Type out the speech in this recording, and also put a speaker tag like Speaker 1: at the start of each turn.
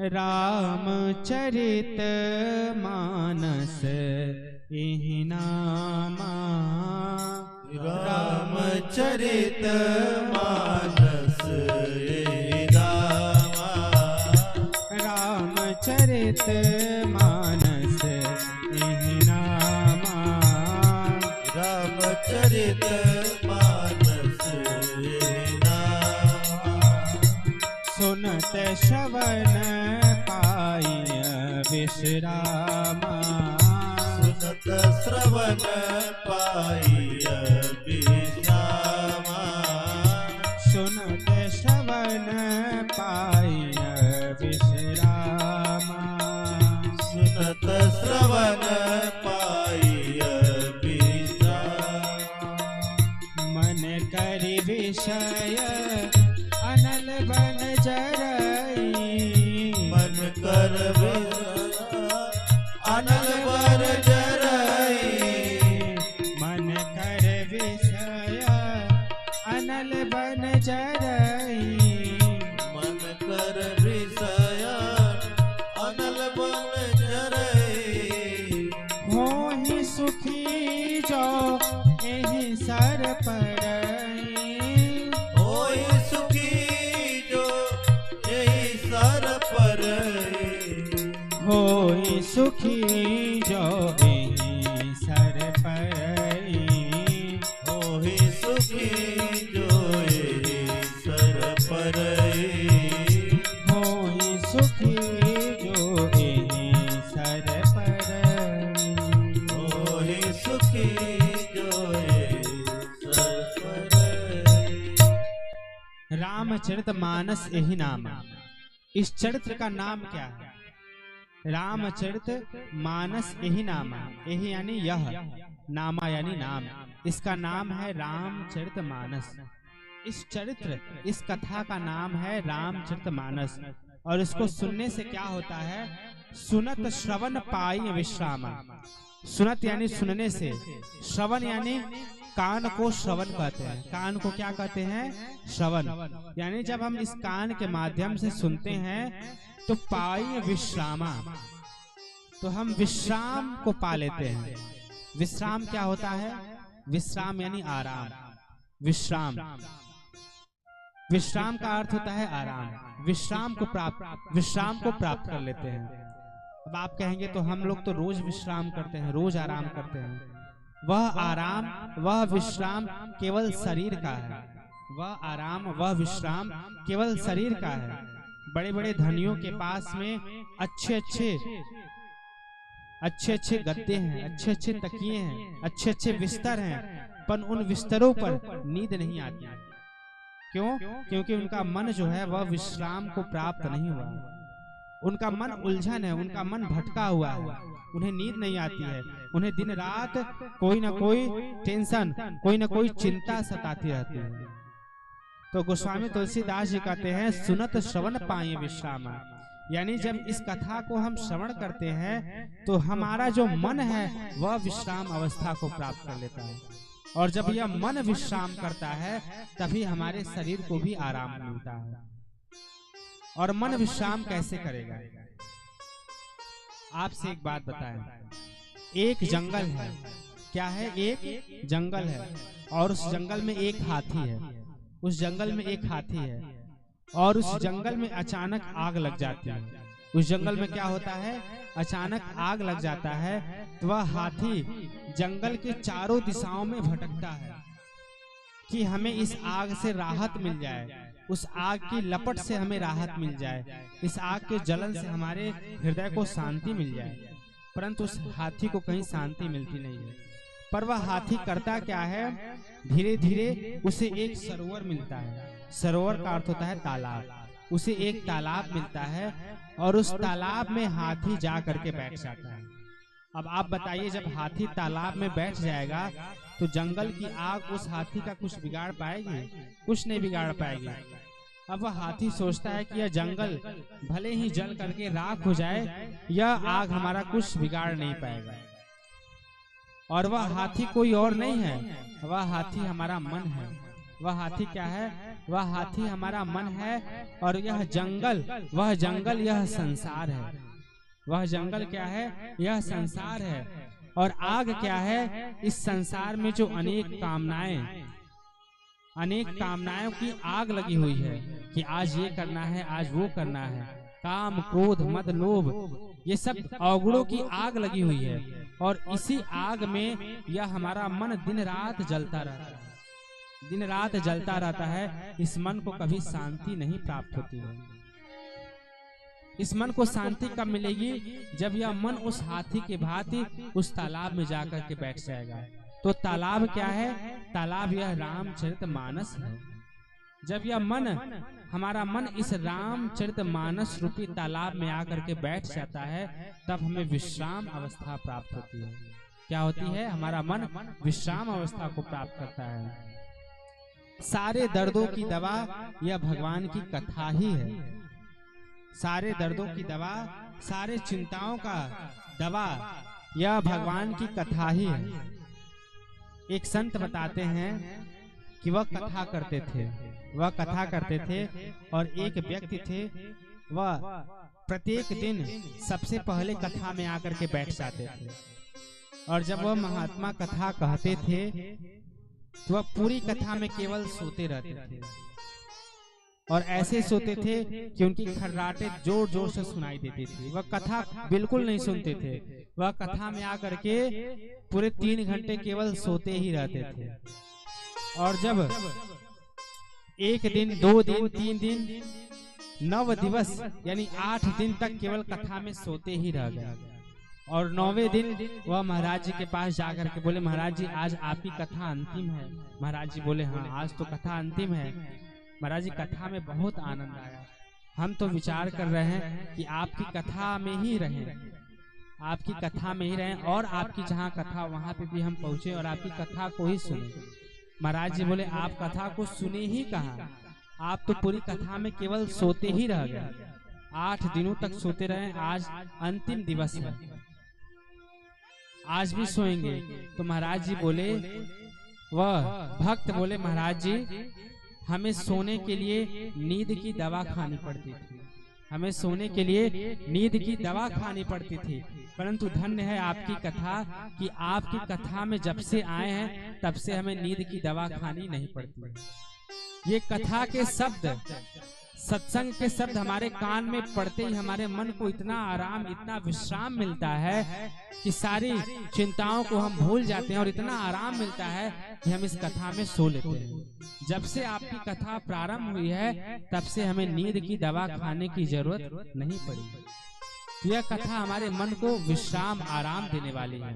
Speaker 1: रामचरित मानस एहि नामा।
Speaker 2: रामचरित मानस एहि नामा।
Speaker 1: रामचरित मानस एहि नामा।
Speaker 2: रामचरित मानस एहि नामा।
Speaker 1: सुनत श्रवण पाई विश्रामा।
Speaker 2: सुनत श्रवण पाई विश्रामा।
Speaker 1: सुनत श्रवण पाई विश्रामा।
Speaker 2: सुनत श्रवण पाई विश्रामा।
Speaker 1: मन करि विषय अनल बन जरई।
Speaker 2: मन कर अनल बर जरई।
Speaker 1: मन कर विषय अनल बन जरई।
Speaker 2: मन कर विषय अनल बन जरई।
Speaker 1: होहि सुखी जो एहि सर परई।
Speaker 2: होय सुखी जो यही सर परई।
Speaker 1: होई सुखी जो एहि सर परई।
Speaker 2: होय सुखी जो यही सर परई।
Speaker 1: होई सुखी जो एहि सर परई।
Speaker 2: होय सुखी जो यही सर परई।
Speaker 1: रामचरितमानस एहि नामा। इस चरित्र का नाम क्या है? रामचरित मानस एहि नामा। एहि यानी यह, नामा यानी नाम। इसका नाम है रामचरितमानस। इस चरित्र, इस कथा का नाम है रामचरितमानस। और इसको सुनने से क्या होता है? सुनत श्रवण पाई विश्रामा। सुनत यानी सुनने से, श्रवण यानी कान को श्रवण कहते हैं। कान को क्या कहते हैं? श्रवण। यानी जब हम इस कान के माध्यम से सुनते हैं तो पाई विश्रामा, तो हम विश्राम को पा लेते हैं। विश्राम क्या होता है? विश्राम यानी आराम। विश्राम, विश्राम का अर्थ होता है आराम। विश्राम को प्राप्त कर लेते हैं। अब आप कहेंगे तो हम लोग तो रोज विश्राम करते हैं, रोज आराम करते हैं। वह आराम, वह विश्राम केवल शरीर का है। वह आराम, वह विश्राम केवल शरीर का है। बड़े बड़े धनियों के पास में अच्छे अच्छे गद्दे हैं, अच्छे अच्छे तकिए हैं, अच्छे अच्छे बिस्तर हैं, पर उन बिस्तरों पर नींद नहीं आती। क्यों? क्योंकि उनका मन जो है वह विश्राम को प्राप्त नहीं हुआ। उनका मन उलझन है, उनका मन भटका हुआ है, उन्हें नींद नहीं आती है। उन्हें दिन रात कोई ना कोई टेंशन, कोई ना कोई चिंता सताती रहती है। तो गोस्वामी तुलसीदास जी कहते हैं सुनत श्रवण पाए विश्रामा। यानी जब इस कथा को हम श्रवण करते हैं तो हमारा जो मन है वह विश्राम अवस्था को प्राप्त कर लेता है। और जब यह मन विश्राम करता है तभी हमारे शरीर को भी आराम मिलता है। और मन विश्राम कैसे करेगा? आपसे एक बात बताएं। एक जंगल है, क्या है? एक जंगल है और उस जंगल में एक हाथी है। उस जंगल में एक हाथी है और उस जंगल में अचानक आग लग जाती है। उस जंगल में क्या होता है? अचानक आग लग जाता है तो वह हाथी जंगल के चारों दिशाओं में भटकता है कि हमें इस आग से राहत मिल जाए, उस आग की लपट से हमें राहत मिल जाए, इस आग के जलन से हमारे हृदय को शांति मिल जाए। परंतु उस हाथी को कहीं शांति मिलती नहीं है। पर वह हाथी करता क्या है? धीरे धीरे उसे एक सरोवर मिलता है। सरोवर का अर्थ होता है तालाब। उसे एक तालाब मिलता है और उस तालाब में हाथी जा करके बैठ जाता है। अब आप बताइए, जब हाथी तालाब में बैठ जाएगा तो जंगल की आग उस हाथी का कुछ बिगाड़ पाएगी? कुछ नहीं बिगाड़ पाएगी। अब वह हाथी सोचता है कि यह जंगल भले ही जल करके राख हो जाए, यह आग हमारा कुछ बिगाड़ नहीं पाएगा। और वह हाथी कोई और नहीं है, वह हाथी हमारा मन है। वह हाथी क्या है? वह हाथी हमारा मन है, और यह जंगल, वह जंगल यह संसार है। वह जंगल क्या है? यह संसार है। और आग क्या है? इस संसार में जो अनेक कामनाओं की आग लगी हुई है कि आज ये करना है, आज वो करना है। काम, क्रोध, मद, लोभ, ये सब अवगुणों की आग लगी हुई है। और इसी आग में यह हमारा मन दिन रात जलता रहता है, दिन रात जलता रहता है। इस मन को कभी शांति नहीं प्राप्त होती है। इस मन को शांति कब मिलेगी? जब यह मन उस हाथी के भांति उस तालाब में जाकर के बैठ जाएगा। तो तालाब क्या है? तालाब यह रामचरितमानस है। जब यह मन, हमारा मन इस रामचरितमानस रूपी तालाब में आकर के बैठ जाता है, तब हमें विश्राम अवस्था प्राप्त होती है। क्या होती है? हमारा मन विश्राम अवस्था को प्राप्त करता है। सारे दर्दों की दवा यह भगवान की कथा ही है। सारे दर्दों की दवा, सारे चिंताओं का दवा यह भगवान की कथा ही है। एक संत बताते हैं कि वह कथा करते थे, और एक व्यक्ति थे, वह प्रत्येक दिन सबसे पहले कथा में आकर के बैठ जाते थे। और जब वह महात्मा कथा कहते थे तो वह पूरी कथा में केवल सोते रहते थे, और ऐसे सोते थे कि उनकी खर्राटे जोर जोर से सुनाई देती थी। वह कथा बिल्कुल नहीं सुनते थे। वह कथा में आकर के पूरे 3 घंटे केवल सोते ही रहते थे। और जब 1 दिन, 2 दिन, 3 दिन, 9 दिवस यानी 8 दिन तक केवल कथा में सोते ही रह गए। और 9वें दिन वह महाराज जी के पास जाकर के बोले, महाराज जी आज आपकी कथा अंतिम है। महाराज जी बोले, हाँ आज तो कथा अंतिम है। महाराज जी कथा में बहुत आनंद आया। हम तो विचार कर रहे हैं कि आपकी कथा में ही रहें, आपकी कथा में ही रहें, और आपकी जहाँ कथा वहाँ पे भी हम पहुँचे और आपकी कथा को ही सुने। महाराज जी बोले, आप कथा को सुने ही कहाँ, आप तो पूरी कथा में केवल सोते ही रह गए। 8 दिनों तक सोते रहे, आज अंतिम दिवस है, आज भी सोएंगे। तो महाराज जी बोले, वह भक्त बोले, महाराज जी हमें सोने के लिए नींद की दवा खानी पड़ती थी, हमें सोने के लिए नींद की दवा खानी पड़ती थी, परंतु धन्य है आपकी कथा कि आपकी कथा में जब से आए हैं तब से हमें नींद की दवा खानी नहीं पड़ती। ये कथा के शब्द, सत्संग के शब्द हमारे कान में पड़ते ही हमारे मन को इतना आराम, इतना विश्राम मिलता है कि सारी चिंताओं को हम भूल जाते हैं, और इतना आराम मिलता है कि हम इस कथा में सो लेते हैं। जब से आपकी कथा प्रारंभ हुई है तब से हमें नींद की दवा खाने की जरूरत नहीं पड़ी। यह कथा हमारे मन को विश्राम, आराम देने वाली है।